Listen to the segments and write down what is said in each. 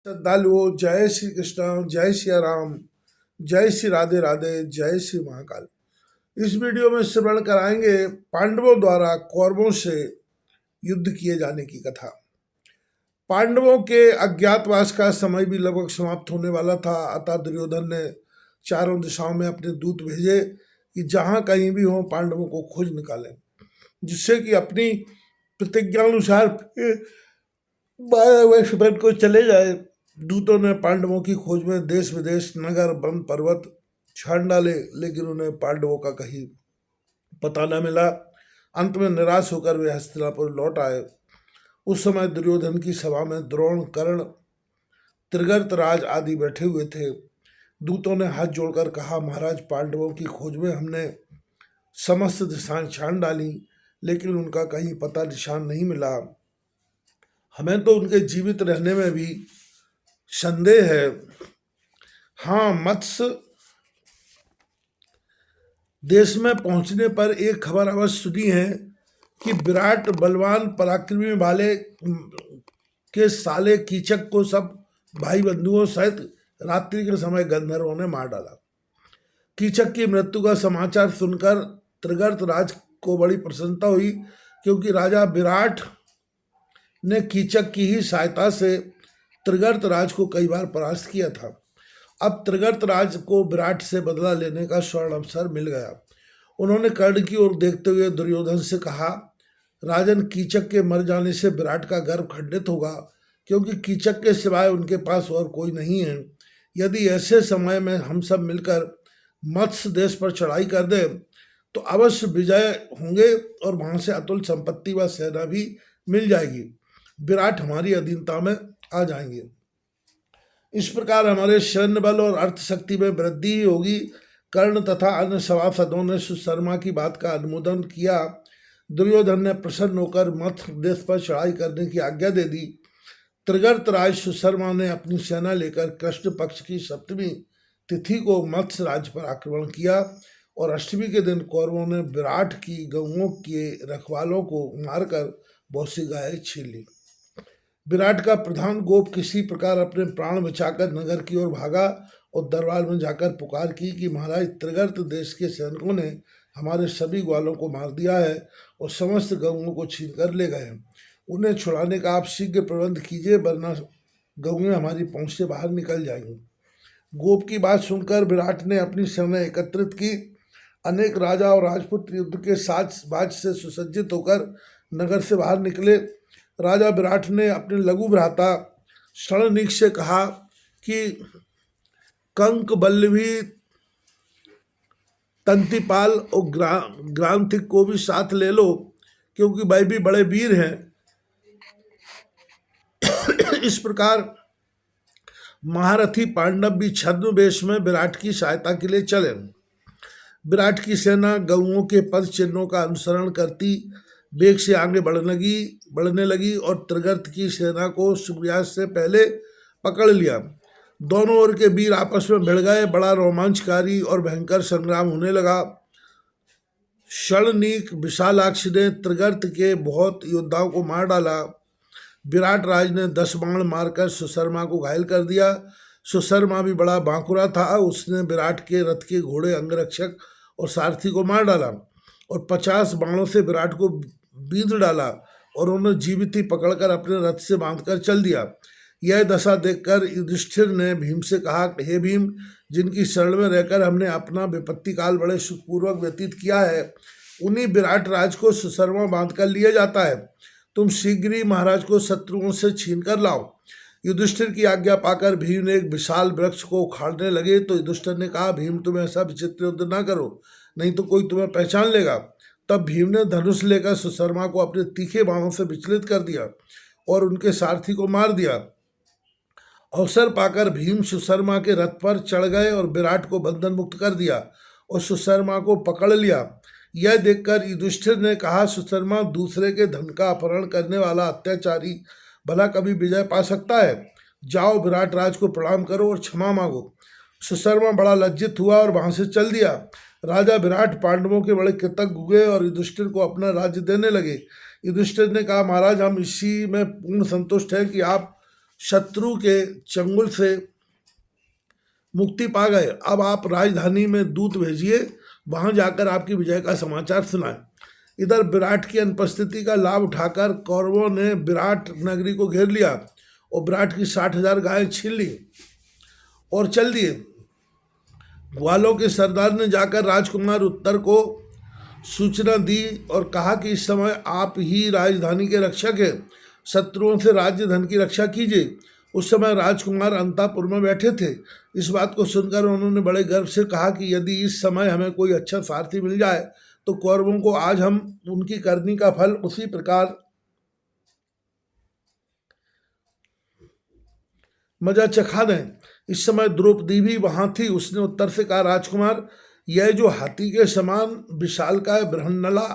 श्रद्धालुओं, जय श्री कृष्ण, जय श्री राम, जय श्री राधे राधे, जय श्री महाकाल। इस वीडियो में श्रवण कराएंगे पांडवों द्वारा कौरवों से युद्ध किए जाने की कथा। पांडवों के अज्ञातवास का समय भी लगभग समाप्त होने वाला था, अतः दुर्योधन ने चारों दिशाओं में अपने दूत भेजे कि जहां कहीं भी हो पांडवों को खोज निकालें, जिससे कि अपनी प्रतिज्ञानुसार 12 वर्ष बन को चले जाए। दूतों ने पांडवों की खोज में देश विदेश, नगर, वन, पर्वत छान डाले, लेकिन उन्हें पांडवों का कहीं पता न मिला। अंत में निराश होकर वे हस्तिनापुर लौट आए। उस समय दुर्योधन की सभा में द्रोण, कर्ण, त्रिगर्तराज आदि बैठे हुए थे। दूतों ने हाथ जोड़कर कहा, महाराज, पांडवों की खोज में हमने समस्त दिशाएं छान डाली, लेकिन उनका कहीं पता निशान नहीं मिला। हमें तो उनके जीवित रहने में भी संदेह है। हाँ, मत्स्य देश में पहुंचने पर एक खबर अवश्य सुनी है कि विराट बलवान पराक्रमी वाले के साले कीचक को सब भाई बंधुओं सहित रात्रि के समय गंधर्वों ने मार डाला। कीचक की मृत्यु का समाचार सुनकर त्रिगर्त राज को बड़ी प्रसन्नता हुई, क्योंकि राजा विराट ने कीचक की ही सहायता से त्रिगर्त राज को कई बार परास्त किया था। अब त्रिगर्त राज को विराट से बदला लेने का स्वर्ण अवसर मिल गया। उन्होंने कर्ण की ओर देखते हुए दुर्योधन से कहा, राजन, कीचक के मर जाने से विराट का गर्व खंडित होगा, क्योंकि कीचक के सिवाय उनके पास और कोई नहीं है। यदि ऐसे समय में हम सब मिलकर मत्स्य देश पर चढ़ाई कर दें तो अवश्य विजय होंगे और वहां से अतुल संपत्ति व सेना भी मिल जाएगी। विराट हमारी अधीनता में आ जाएंगे। इस प्रकार हमारे सैन्य बल और अर्थ शक्ति में वृद्धि ही होगी। कर्ण तथा अन्य सभासदों ने सुशर्मा की बात का अनुमोदन किया। दुर्योधन ने प्रसन्न होकर मत्स्य देश पर चढ़ाई करने की आज्ञा दे दी। त्रिगर्त राज सुशर्मा ने अपनी सेना लेकर कृष्ण पक्ष की सप्तमी तिथि को मत्स्य राज्य पर आक्रमण किया और अष्टमी के दिन कौरवों ने विराट की गऊओं के रखवालों को मारकर बहुत सी गायें छीन ली। विराट का प्रधान गोप किसी प्रकार अपने प्राण बचाकर नगर की ओर भागा और दरबार में जाकर पुकार की कि महाराज, त्रिगर्त देश के सैनिकों ने हमारे सभी ग्वालों को मार दिया है और समस्त गऊओं को छीन कर ले गए हैं। उन्हें छुड़ाने का आप शीघ्र प्रबंध कीजिए, वरना गऊएं हमारी पहुंच से बाहर निकल जाएंगी। गोप की बात सुनकर विराट ने अपनी सेना एकत्रित की। अनेक राजा और राजपुत्र युद्ध के साज बाज से सुसज्जित होकर नगर से बाहर निकले। राजा विराट ने अपने लघु भ्राता शरणनीक से कहा कि कंक, बल्लभी, तंतिपाल और ग्रांथिक को भी साथ ले लो, क्योंकि भाई भी बड़े वीर हैं। इस प्रकार महारथी पांडव भी छद्मवेश में विराट की सहायता के लिए चले। विराट की सेना गऊओं के पद चिन्हों का अनुसरण करती वेग से आगे बढ़ने लगी और त्रिगर्त की सेना को सूर्यास्त से पहले पकड़ लिया। दोनों ओर के वीर आपस में भिड़ गए। बड़ा रोमांचकारी और भयंकर संग्राम होने लगा। शरणनीक विशालाक्ष ने त्रिगर्त के बहुत योद्धाओं को मार डाला। विराट राज ने 10 बाण मारकर सुशर्मा को घायल कर दिया। सुशर्मा भी बड़ा बांकुरा था। उसने विराट के रथ के घोड़े, अंगरक्षक और सारथी को मार डाला और 50 बाणों से विराट को बींध डाला और उन्हें जीवित ही पकड़कर अपने रथ से बांधकर चल दिया। यह दशा देखकर युधिष्ठिर ने भीम से कहा, हे भीम, जिनकी शरण में रहकर हमने अपना विपत्ति काल बड़े सुखपूर्वक व्यतीत किया है, उन्हीं विराट राज को सुशर्मा बांध कर लिया जाता है। तुम शीघ्र ही महाराज को शत्रुओं से छीन कर लाओ। युधिष्ठिर की आज्ञा पाकर भीम ने एक विशाल वृक्ष को उखाड़ने लगे तो युधिष्ठिर ने कहा, भीम, तुम ऐसा विचित्र युद्ध न करो, नहीं तो कोई तुम्हें पहचान लेगा। तब भीम ने धनुष लेकर सुशर्मा को अपने तीखे बाणों से विचलित कर दिया और उनके सारथी को मार दिया। अवसर पाकर भीम सुशर्मा के रथ पर चढ़ गए और विराट को बंधन मुक्त कर दिया और सुशर्मा को पकड़ लिया। यह देखकर युधिष्ठिर ने कहा, सुशर्मा, दूसरे के धन का अपहरण करने वाला अत्याचारी भला कभी विजय पा सकता है? जाओ, विराट राज को प्रणाम करो और क्षमा मांगो। सुशर्मा बड़ा लज्जित हुआ और वहां से चल दिया। राजा विराट पांडवों के बड़े कृतज्ञ हुए और युधिष्ठिर को अपना राज्य देने लगे। युधिष्ठिर ने कहा, महाराज, हम इसी में पूर्ण संतुष्ट हैं कि आप शत्रु के चंगुल से मुक्ति पा गए। अब आप राजधानी में दूत भेजिए, वहां जाकर आपकी विजय का समाचार सुनाएं। इधर विराट की अनुपस्थिति का लाभ उठाकर कौरवों ने विराट नगरी को घेर लिया और विराट की 60,000 गायें छीन ली और चल दिए। ग्वालों के सरदार ने जाकर राजकुमार उत्तर को सूचना दी और कहा कि इस समय आप ही राजधानी के रक्षक हैं, शत्रुओं से राज्य धन की रक्षा कीजिए। उस समय राजकुमार अंतापुर में बैठे थे। इस बात को सुनकर उन्होंने बड़े गर्व से कहा कि यदि इस समय हमें कोई अच्छा सारथी मिल जाए तो कौरवों को आज हम उनकी करनी का फल उसी प्रकार मजा चखा दें। इस समय द्रौपदी भी वहां थी। उसने उत्तर से कहा, राजकुमार, यह जो हाथी के समान विशालकाय बृहन्नला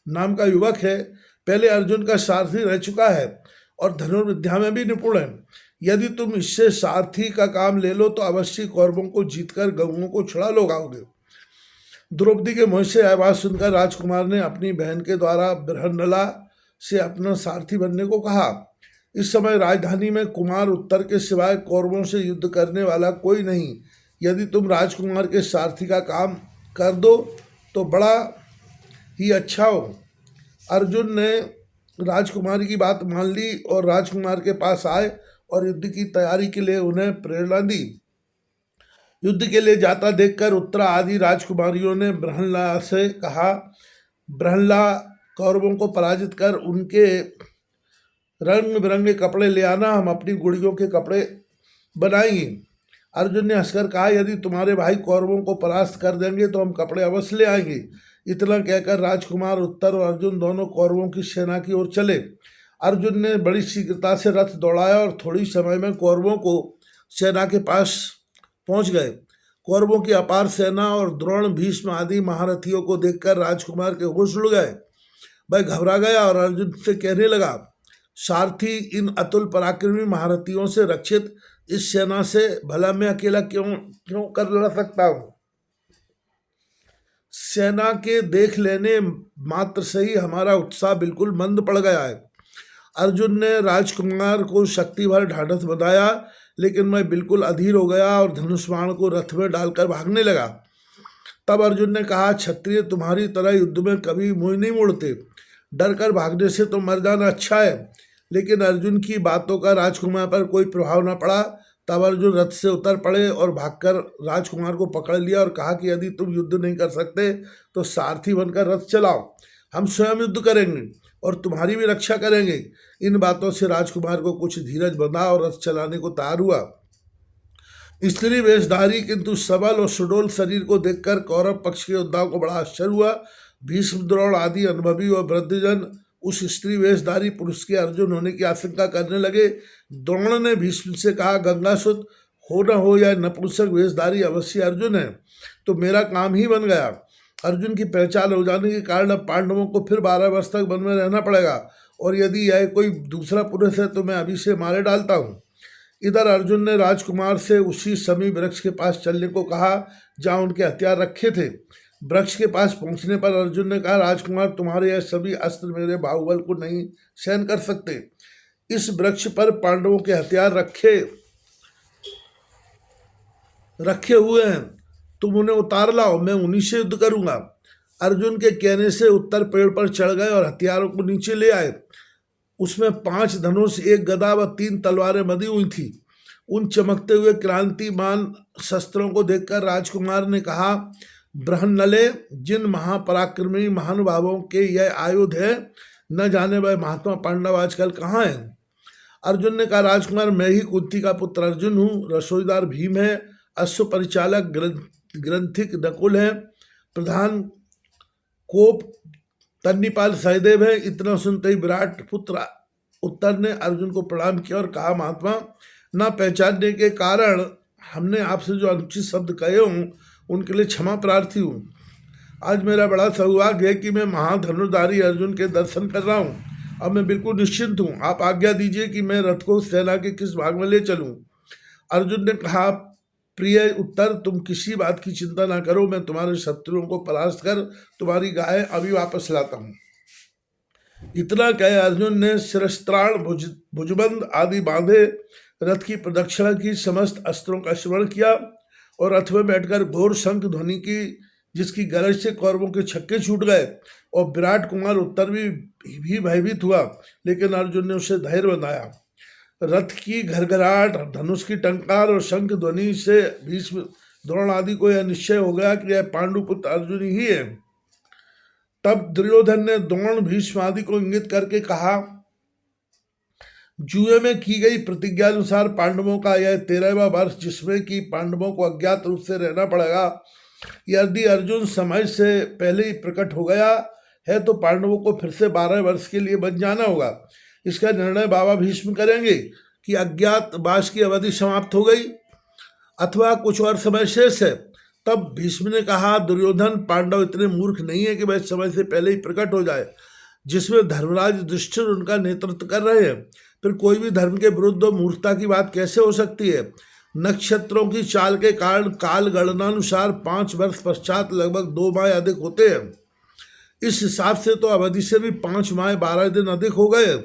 नाम का युवक है, पहले अर्जुन का सारथी रह चुका है और धनुर्विद्या में भी निपुण है। यदि तुम इससे सारथी का काम ले लो तो अवश्य कौरवों को जीतकर गऊओं को छुड़ा लोगे। द्रौपदी के मुंह से यह बात सुनकर राजकुमार ने अपनी बहन के द्वारा बृहन्नला से अपना सारथी बनने को कहा। इस समय राजधानी में कुमार उत्तर के सिवाय कौरवों से युद्ध करने वाला कोई नहीं। यदि तुम राजकुमार के सारथी का काम कर दो तो बड़ा ही अच्छा हो। अर्जुन ने राजकुमारी की बात मान ली और राजकुमार के पास आए और युद्ध की तैयारी के लिए उन्हें प्रेरणा दी। युद्ध के लिए जाता देखकर उत्तरा आदि राजकुमारियों ने बृहन्नला से कहा, बृहन्नला, कौरवों को पराजित कर उनके रंग बिरंगे कपड़े ले आना, हम अपनी गुड़ियों के कपड़े बनाएंगे। अर्जुन ने हंसकर कहा, यदि तुम्हारे भाई कौरवों को परास्त कर देंगे तो हम कपड़े अवश्य ले आएंगे। इतना कहकर राजकुमार उत्तर और अर्जुन दोनों कौरवों की सेना की ओर चले। अर्जुन ने बड़ी शीघ्रता से रथ दौड़ाया और थोड़ी समय में कौरवों को सेना के पास पहुंच गए। कौरवों की अपार सेना और द्रोण, भीष्म आदि महारथियों को देखकर राजकुमार के होश उड़ गए। वह घबरा गया और अर्जुन से कहने लगा, सारथी, इन अतुल पराक्रमी महारथियों से रक्षित इस सेना से भला मैं अकेला क्यों कर लड़ सकता हूँ। सेना के देख लेने मात्र से ही हमारा उत्साह बिल्कुल मंद पड़ गया है। अर्जुन ने राजकुमार को शक्ति भर ढाढ़स बताया, लेकिन मैं बिल्कुल अधीर हो गया और धनुष बाण को रथ में डालकर भागने लगा। तब अर्जुन ने कहा, क्षत्रिय तुम्हारी तरह युद्ध में कभी मुंह नहीं मोड़ते, डर कर भागने से तो मर जाना अच्छा है। लेकिन अर्जुन की बातों का राजकुमार पर कोई प्रभाव न पड़ा। तब अर्जुन रथ से उतर पड़े और भागकर राजकुमार को पकड़ लिया और कहा कि यदि तुम युद्ध नहीं कर सकते तो सारथी बनकर रथ चलाओ, हम स्वयं युद्ध करेंगे और तुम्हारी भी रक्षा करेंगे। इन बातों से राजकुमार को कुछ धीरज बंधा और रथ चलाने को तैयार हुआ। स्त्री वेशधारी किंतु सबल और सुडोल शरीर को देखकर कौरव पक्ष के योद्धाओं को बड़ा आश्चर्य हुआ। भीष्म, द्रोण आदि अनुभवी और वृद्धजन उस स्त्री वेशधारी पुरुष के अर्जुन होने की आशंका करने लगे। द्रोण ने भीष्म से कहा, गंगासुत, हो न हो यह नपुंसक वेशधारी अवश्य अर्जुन है तो मेरा काम ही बन गया। अर्जुन की पहचान हो जाने के कारण अब पांडवों को फिर 12 वर्ष तक वन में रहना पड़ेगा और यदि यह कोई दूसरा पुरुष है तो मैं अभी से मारे डालता हूँ। इधर अर्जुन ने राजकुमार से उसी समी वृक्ष के पास चलने को कहा जहाँ उनके हथियार रखे थे। वृक्ष के पास पहुंचने पर अर्जुन ने कहा, राजकुमार, तुम्हारे यह सभी अस्त्र मेरे बाहुबल को नहीं सहन कर सकते। इस वृक्ष पर पांडवों के हथियार रखे हुए हैं, तुम उन्हें उतार लाओ, मैं उन्हीं से युद्ध करूंगा। अर्जुन के कहने से उत्तर पेड़ पर चढ़ गए और हथियारों को नीचे ले आए। उसमें 5 धनुष, 1 गदा व 3 तलवारें बंधी हुई थी। उन चमकते हुए क्रांतिमान शस्त्रों को देखकर राजकुमार ने कहा, बृहन्नले, जिन महापराक्रमी महानुभावों के यह आयुध है, न जाने वह महात्मा पांडव आजकल कहाँ हैं। अर्जुन ने कहा, राजकुमार, मैं ही कुंती का पुत्र अर्जुन हूँ, रसोईदार भीम है, अश्व परिचालक ग्रंथिक नकुल है, प्रधान कोप तन्नीपाल सहदेव है। इतना सुनते ही विराट पुत्र उत्तर ने अर्जुन को प्रणाम किया और कहा, महात्मा, न पहचानने के कारण हमने आपसे जो अनुचित शब्द कहे हूँ उनके लिए क्षमा प्रार्थी हूँ। आज मेरा बड़ा सौभाग्य है कि मैं महाधनुर्धारी अर्जुन के दर्शन कर रहा हूँ। अब मैं बिल्कुल निश्चिंत हूँ। आप आज्ञा दीजिए कि मैं रथ को सेना के किस भाग में ले चलूँ। अर्जुन ने कहा, प्रिय उत्तर, तुम किसी बात की चिंता ना करो, मैं तुम्हारे शत्रुओं को परास्त कर तुम्हारी गाय अभी वापस लाता हूँ। इतना कहे अर्जुन ने शिरस्त्राण, भुजबंद आदि बांधे, रथ की प्रदक्षिणा की, समस्त अस्त्रों का स्मरण किया और रथ में बैठकर घोर शंख ध्वनि की, जिसकी गरज से कौरवों के छक्के छूट गए और विराट कुमार उत्तर भी भयभीत हुआ, लेकिन अर्जुन ने उसे धैर्य बनाया। रथ की घरघराहट, धनुष की टंकार और शंख ध्वनि से भीष्म, द्रोण आदि को यह निश्चय हो गया कि यह पांडुपुत्र अर्जुन ही है। तब दुर्योधन ने द्रोण, भीष्म आदि को इंगित करके कहा, जुए में की गई प्रतिज्ञा अनुसार पांडवों का यह 13वां वर्ष, जिसमें कि पांडवों को अज्ञात रूप से रहना पड़ेगा, यदि अर्जुन समय से पहले ही प्रकट हो गया है तो पांडवों को फिर से 12 वर्ष के लिए बच जाना होगा। इसका निर्णय बाबा भीष्म करेंगे कि अज्ञातवास की अवधि समाप्त हो गई अथवा कुछ और समय शेष है। तब भीष्म ने कहा, दुर्योधन, पांडव इतने मूर्ख नहीं है कि वह समय से पहले ही प्रकट हो जाए, जिसमें धर्मराज युधिष्ठिर उनका नेतृत्व कर रहे हैं। फिर कोई भी धर्म के विरुद्ध मूर्खता की बात कैसे हो सकती है? नक्षत्रों की चाल के कारण काल गणनानुसार 5 वर्ष पश्चात लगभग 2 माह अधिक होते हैं। इस हिसाब से तो अवधि से भी 5 माह 12 दिन अधिक हो गए।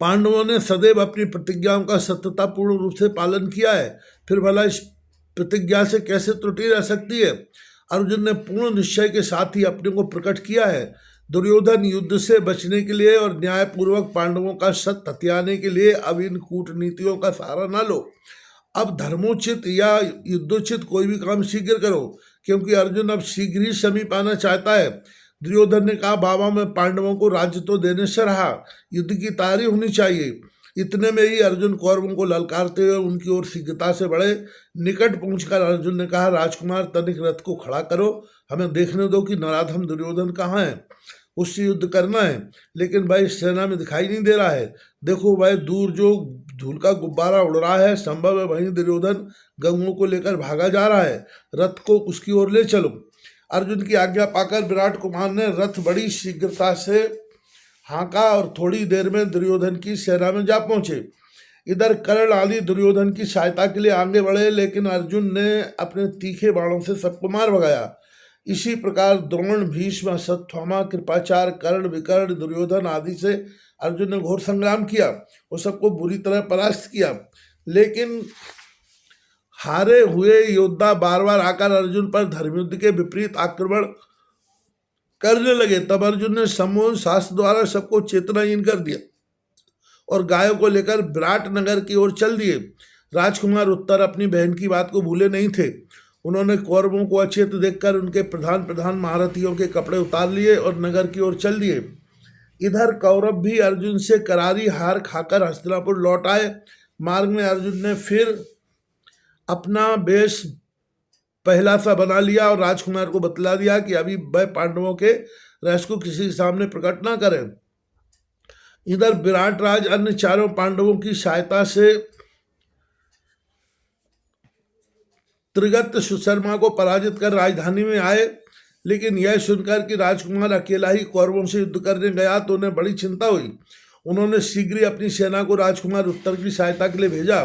पांडवों ने सदैव अपनी प्रतिज्ञाओं का सत्यतापूर्ण रूप से पालन किया है, फिर भला इस प्रतिज्ञा से कैसे त्रुटि रह सकती है? अर्जुन ने पूर्ण निश्चय के साथ ही अपने को प्रकट किया है। दुर्योधन, युद्ध से बचने के लिए और न्यायपूर्वक पांडवों का सत्य हथियाने के लिए अब इन कूटनीतियों का सहारा न लो। अब धर्मोचित या युद्धोचित कोई भी काम शीघ्र करो, क्योंकि अर्जुन अब शीघ्र ही समीप आना चाहता है। दुर्योधन ने कहा, बाबा, मैं पांडवों को राज्य तो देने से रहा, युद्ध की तैयारी होनी चाहिए। इतने में ही अर्जुन कौरवों को ललकारते हुए उनकी ओर शीघ्रता से बढ़े। निकट पहुंचकर अर्जुन ने कहा, राजकुमार, तनिक रथ को खड़ा करो, हमें देखने दो कि नराधम दुर्योधन कहाँ है। उससे युद्ध करना है, लेकिन वह इस सेना में दिखाई नहीं दे रहा है। देखो, वह दूर जो धूल का गुब्बारा उड़ रहा है, संभव है वहीं दुर्योधन गंगों को लेकर भागा जा रहा है। रथ को उसकी ओर ले चलो। अर्जुन की आज्ञा पाकर विराट कुमार ने रथ बड़ी शीघ्रता से हाँका और थोड़ी देर में दुर्योधन की सेना में जा पहुंचे। इधर कर्ण आदि दुर्योधन की सहायता के लिए आगे बढ़े, लेकिन अर्जुन ने अपने तीखे बाणों से सबको मार भगाया। इसी प्रकार द्रोण, भीष्म, सत्यभामा, कृपाचार्य, कर्ण, विकर्ण, दुर्योधन आदि से अर्जुन ने घोर संग्राम किया और सबको बुरी तरह परास्त किया। लेकिन हारे हुए योद्धा बार बार आकर अर्जुन पर धर्मयुद्ध के विपरीत आक्रमण करने लगे। तब अर्जुन ने सम्मोहन शास्त्र द्वारा सबको चेतनाहीन कर दिया और गायों को लेकर विराट नगर की ओर चल दिए। राजकुमार उत्तर अपनी बहन की बात को भूले नहीं थे। उन्होंने कौरवों को अचेत देखकर उनके प्रधान महारथियों के कपड़े उतार लिए और नगर की ओर चल दिए। इधर कौरव भी अर्जुन से करारी हार खाकर हस्तिनापुर लौट आए। मार्ग में अर्जुन ने फिर अपना वेश पहला सा बना लिया और राजकुमार को बतला दिया कि अभी वह पांडवों के रहस्य को किसी के सामने प्रकट ना करें। इधर विराट राज अन्य चारों पांडवों की सहायता से त्रिगत सुशर्मा को पराजित कर राजधानी में आए, लेकिन यह सुनकर कि राजकुमार अकेला ही कौरवों से युद्ध करने गया तो उन्हें बड़ी चिंता हुई। उन्होंने शीघ्र ही अपनी सेना को राजकुमार उत्तर की सहायता के लिए भेजा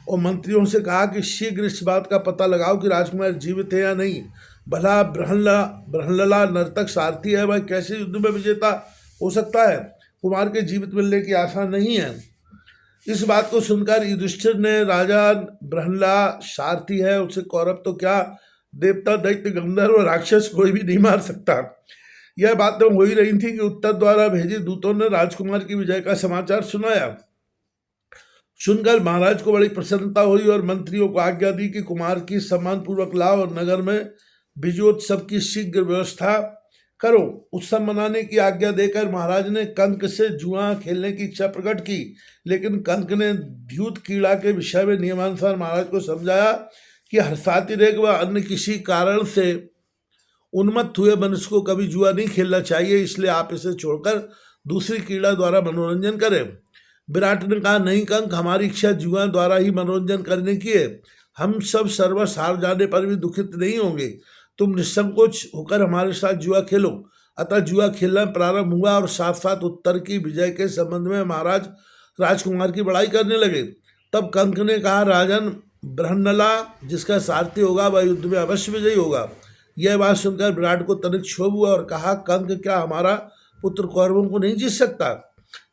और मंत्रियों से कहा कि शीघ्र इस बात का पता लगाओ कि राजकुमार जीवित है या नहीं। भला ब्रहणलला नर्तक सारथी है, वह कैसे युद्ध में विजेता हो सकता है? कुमार के जीवित मिलने की आशा नहीं है। इस बात को सुनकर युधिष्ठिर ने, राजा ब्रहणला सारथी है, उसे कौरव तो क्या, देवता, दैत्य, गंधर्व, राक्षस कोई भी नहीं मार सकता। यह बातें हो ही रही थी कि उत्तर द्वारा भेजे दूतों ने राजकुमार की विजय का समाचार सुनाया। सुनकर महाराज को बड़ी प्रसन्नता हुई और मंत्रियों को आज्ञा दी कि कुमार की सम्मानपूर्वक लाओ और नगर में विजयोत्सव की शीघ्र व्यवस्था करो। उत्सव मनाने की आज्ञा देकर महाराज ने कंक से जुआ खेलने की इच्छा प्रकट की, लेकिन कंक ने द्यूत कीड़ा के विषय में नियमानुसार महाराज को समझाया कि हर्षातिरेक व अन्य किसी कारण से उन्मत्त हुए मनुष्य को कभी जुआ नहीं खेलना चाहिए, इसलिए आप इसे छोड़कर दूसरी क्रीड़ा द्वारा मनोरंजन करें। विराट ने कहा, नहीं कंक, हमारी इच्छा जुआ द्वारा ही मनोरंजन करने की है। हम सब सर्वस हार जाने पर भी दुखित नहीं होंगे। तुम निसंकोच होकर हमारे साथ जुआ खेलो। अतः जुआ खेलना प्रारंभ हुआ और साथ साथ उत्तर की विजय के संबंध में महाराज राजकुमार की बड़ाई करने लगे। तब कंक ने कहा, राजन ब्रहणला जिसका सारथी होगा वह युद्ध में अवश्य विजयी होगा। यह बात सुनकर विराट को तनिक क्षोभ हुआ और कहा, कंक क्या हमारा पुत्र कौरवों को नहीं जीत सकता?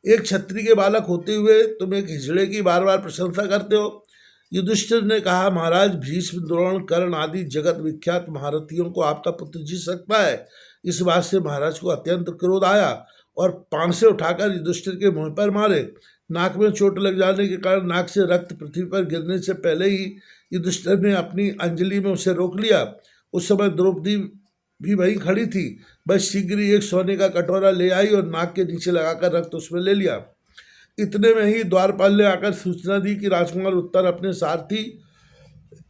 एक क्षत्रिय के बालक होते हुए तुम एक हिजड़े की बार बार प्रशंसा करते हो। युधिष्ठिर ने कहा, महाराज, भीष्म, द्रोण, कर्ण आदि जगत विख्यात महारथियों को आपका पुत्र जीत सकता है। इस बात से महाराज को अत्यंत क्रोध आया और पांसे उठाकर युधिष्ठिर के मुंह पर मारे। नाक में चोट लग जाने के कारण नाक से रक्त पृथ्वी पर गिरने से पहले ही युधिष्ठिर ने अपनी अंजलि में उसे रोक लिया। उस समय द्रौपदी भी वहीं खड़ी थी। वह शीघ्र ही एक सोने का कटोरा ले आई और नाक के नीचे लगाकर रक्त उसमें ले लिया। इतने में ही द्वारपाल ने आकर सूचना दी कि राजकुमार उत्तर अपने सारथी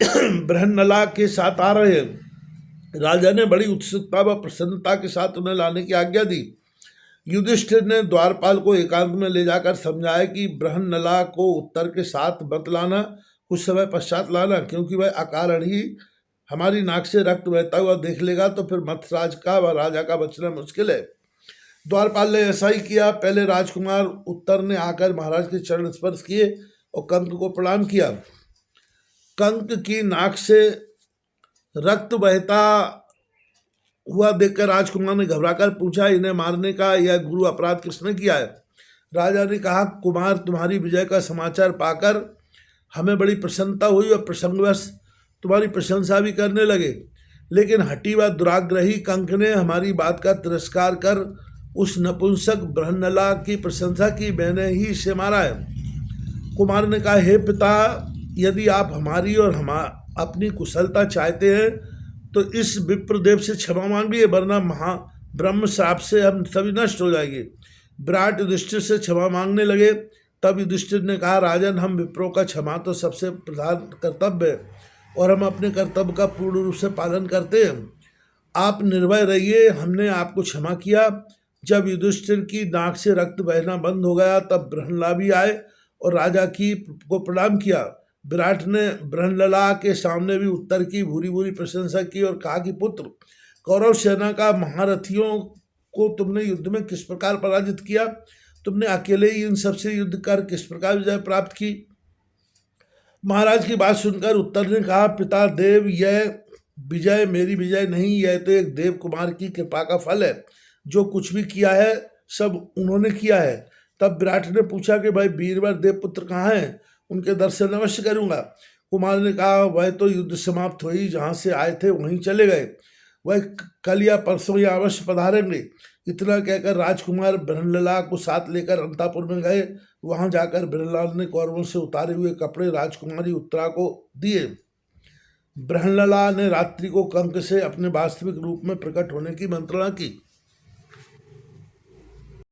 बृहन्नला के साथ आ रहे हैं। राजा ने बड़ी उत्सुकता व प्रसन्नता के साथ उन्हें लाने की आज्ञा दी। युधिष्ठिर ने द्वारपाल को एकांत में ले जाकर समझाया कि बृहन्नला को उत्तर के साथ मत लाना, कुछ समय पश्चात लाना, क्योंकि वह अकारण ही हमारी नाक से रक्त बहता हुआ देख लेगा तो फिर मथराज का व राजा का बचना मुश्किल है। द्वारपाल ने ऐसा ही किया। पहले राजकुमार उत्तर ने आकर महाराज के चरण स्पर्श किए और कंक को प्रणाम किया। कंक की नाक से रक्त बहता हुआ देखकर राजकुमार ने घबराकर पूछा, इन्हें मारने का यह गुरु अपराध किसने किया है? राजा ने कहा, कुमार, तुम्हारी विजय का समाचार पाकर हमें बड़ी प्रसन्नता हुई और प्रसंगवश तुम्हारी प्रशंसा भी करने लगे, लेकिन हठी व दुराग्रही कंक ने हमारी बात का तिरस्कार कर उस नपुंसक बृहन्नला की प्रशंसा की। मैंने ही इसे मारा है। कुमार ने कहा, हे पिता, यदि आप हमारी और अपनी कुशलता चाहते हैं तो इस विप्रदेव से क्षमा मांगिए, वरना ब्रह्म श्राप से हम सभी नष्ट हो जाएंगे। विराट युधिष्ठिर से क्षमा मांगने लगे। तब युधिष्ठिर ने कहा, राजन, हम विप्रों का क्षमा तो सबसे प्रधान कर्तव्य है और हम अपने कर्तव्य का पूर्ण रूप से पालन करते हैं। आप निर्भय रहिए, हमने आपको क्षमा किया। जब युधिष्ठिर की नाक से रक्त बहना बंद हो गया तब बृहन्नला भी आए और राजा को प्रणाम किया। विराट ने बृहन्नला के सामने भी उत्तर की भूरी भूरी प्रशंसा की और कहा कि पुत्र, कौरव सेना का महारथियों को तुमने युद्ध में किस प्रकार पराजित किया? तुमने अकेले ही इन सबसे युद्ध कर किस प्रकार विजय प्राप्त की? महाराज की बात सुनकर उत्तर ने कहा, पिता देव, यह विजय मेरी विजय नहीं, यह तो एक देव कुमार की कृपा का फल है। जो कुछ भी किया है सब उन्होंने किया है। तब विराट ने पूछा कि भाई वीरवर देवपुत्र कहाँ हैं? उनके दर्शन अवश्य करूंगा। कुमार ने कहा, वह तो युद्ध समाप्त हुई, जहाँ से आए थे वहीं चले गए। वह कल या परसों या अवश्य पधारेंगे। इतना कहकर राजकुमार बृहन्नला को साथ लेकर अंतापुर में गए। वहां जाकर बृहन्नला ने कौरवों से उतारे हुए कपड़े राजकुमारी उत्तरा को दिए। बृहन्नला ने रात्रि को कंक से अपने वास्तविक रूप में प्रकट होने की मंत्रणा की।